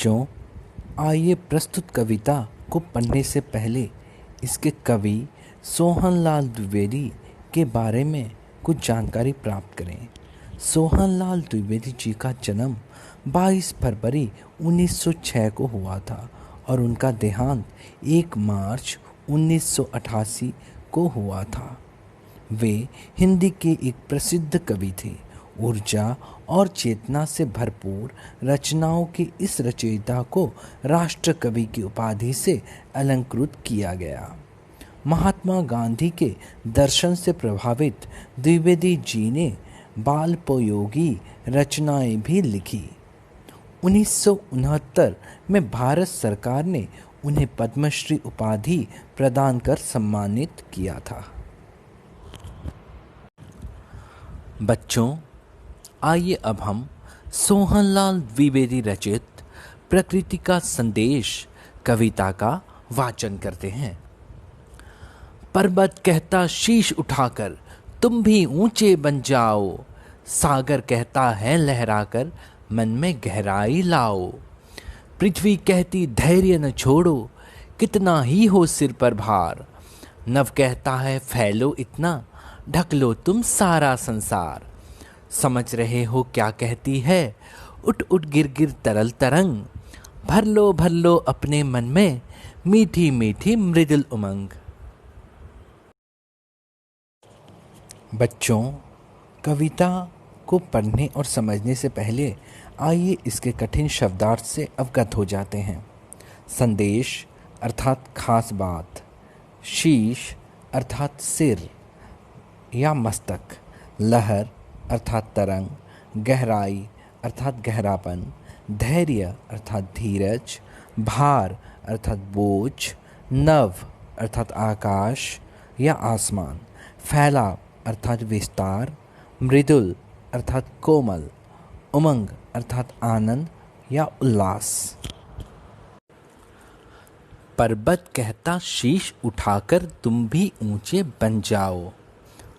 बच्चों, आइए प्रस्तुत कविता को पढ़ने से पहले इसके कवि सोहनलाल द्विवेदी के बारे में कुछ जानकारी प्राप्त करें। सोहनलाल द्विवेदी जी का जन्म 22 फरवरी 1906 को हुआ था और उनका देहांत 1 मार्च 1988 को हुआ था। वे हिंदी के एक प्रसिद्ध कवि थे। ऊर्जा और चेतना से भरपूर रचनाओं के इस रचयिता को राष्ट्र कवि की उपाधि से अलंकृत किया गया। महात्मा गांधी के दर्शन से प्रभावित द्विवेदी जी ने बालोपयोगी रचनाएं भी लिखी। 1969 में भारत सरकार ने उन्हें पद्मश्री उपाधि प्रदान कर सम्मानित किया था। बच्चों, आइए अब हम सोहनलाल द्विवेदी रचित प्रकृति का संदेश कविता का वाचन करते हैं। पर्वत कहता शीश उठाकर तुम भी ऊंचे बन जाओ, सागर कहता है लहराकर मन में गहराई लाओ। पृथ्वी कहती धैर्य न छोड़ो, कितना ही हो सिर पर भार। नभ कहता है फैलो इतना, ढक लो तुम सारा संसार। समझ रहे हो क्या कहती है, उठ उठ गिर गिर तरल तरंग। भर लो अपने मन में मीठी मीठी मृदुल उमंग। बच्चों, कविता को पढ़ने और समझने से पहले आइए इसके कठिन शब्दार्थ से अवगत हो जाते हैं। संदेश अर्थात खास बात, शीश अर्थात सिर या मस्तक, लहर अर्थात तरंग, गहराई अर्थात गहरापन, धैर्य अर्थात धीरज, भार अर्थात बोझ, नभ अर्थात आकाश या आसमान, फैलाव अर्थात विस्तार, मृदुल अर्थात कोमल, उमंग अर्थात आनंद या उल्लास। पर्वत कहता शीश उठाकर तुम भी ऊंचे बन जाओ।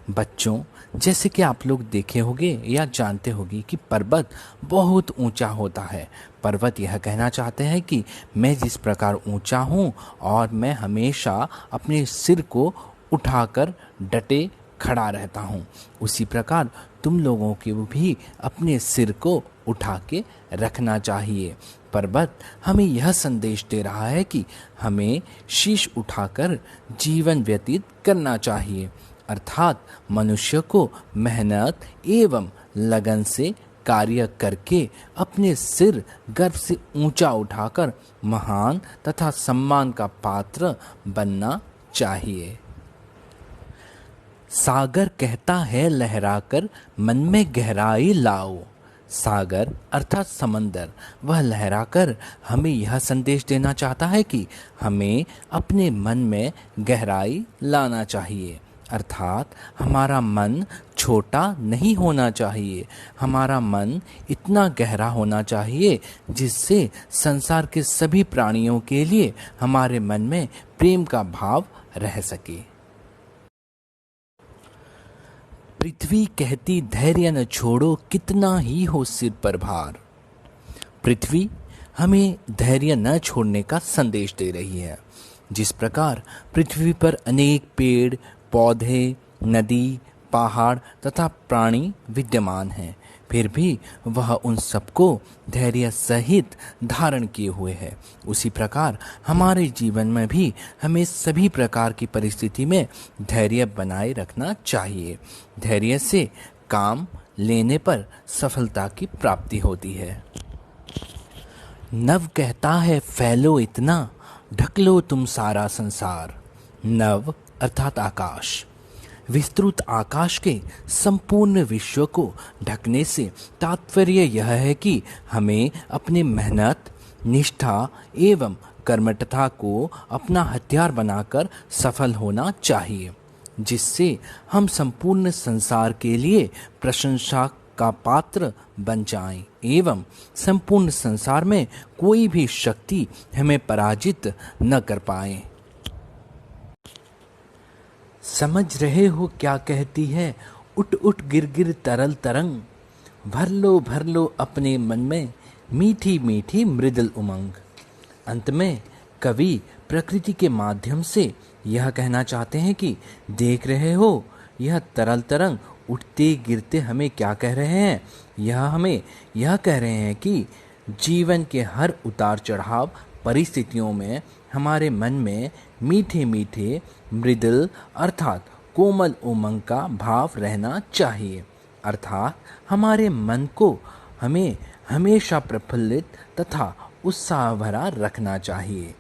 बच्चों, जैसे कि आप लोग देखे होंगे या जानते होंगे कि पर्वत बहुत ऊंचा होता है। पर्वत यह कहना चाहते हैं कि मैं जिस प्रकार ऊंचा हूँ और मैं हमेशा अपने सिर को उठाकर डटे खड़ा रहता हूँ, उसी प्रकार तुम लोगों के भी अपने सिर को उठा के रखना चाहिए। पर्वत हमें यह संदेश दे रहा है कि हमें शीश उठाकर जीवन व्यतीत करना चाहिए, अर्थात मनुष्य को मेहनत एवं लगन से कार्य करके अपने सिर गर्व से ऊंचा उठाकर महान तथा सम्मान का पात्र बनना चाहिए। सागर कहता है लहराकर मन में गहराई लाओ। सागर अर्थात समंदर, वह लहराकर हमें यह संदेश देना चाहता है कि हमें अपने मन में गहराई लाना चाहिए, अर्थात हमारा मन छोटा नहीं होना चाहिए। हमारा मन इतना गहरा होना चाहिए जिससे संसार के सभी प्राणियों के लिए हमारे मन में प्रेम का भाव रह सके। पृथ्वी कहती धैर्य न छोड़ो, कितना ही हो सिर पर भार। पृथ्वी हमें धैर्य न छोड़ने का संदेश दे रही है। जिस प्रकार पृथ्वी पर अनेक पेड़ पौधे, नदी, पहाड़ तथा प्राणी विद्यमान हैं, फिर भी वह उन सबको धैर्य सहित धारण किए हुए है। उसी प्रकार हमारे जीवन में भी हमें सभी प्रकार की परिस्थिति में धैर्य बनाए रखना चाहिए। धैर्य से काम लेने पर सफलता की प्राप्ति होती है। नभ कहता है फैलो इतना, ढक लो तुम सारा संसार। नभ अर्थात आकाश, विस्तृत आकाश के संपूर्ण विश्व को ढकने से तात्पर्य यह है कि हमें अपने मेहनत, निष्ठा एवं कर्मठता को अपना हथियार बनाकर सफल होना चाहिए, जिससे हम संपूर्ण संसार के लिए प्रशंसा का पात्र बन जाएं एवं संपूर्ण संसार में कोई भी शक्ति हमें पराजित न कर पाए। समझ रहे हो क्या कहती है, उठ उठ गिर गिर तरल तरंग। भर लो अपने मन में मीठी मीठी मृदुल उमंग। अंत में कवि प्रकृति के माध्यम से यह कहना चाहते हैं कि देख रहे हो, यह तरल तरंग उठते गिरते हमें क्या कह रहे हैं? यह हमें यह कह रहे हैं कि जीवन के हर उतार चढ़ाव परिस्थितियों में हमारे मन में मीठे मीठे मृदुल अर्थात कोमल उमंग का भाव रहना चाहिए। अर्थात हमारे मन को हमें हमेशा प्रफुल्लित तथा उत्साह भरा रखना चाहिए।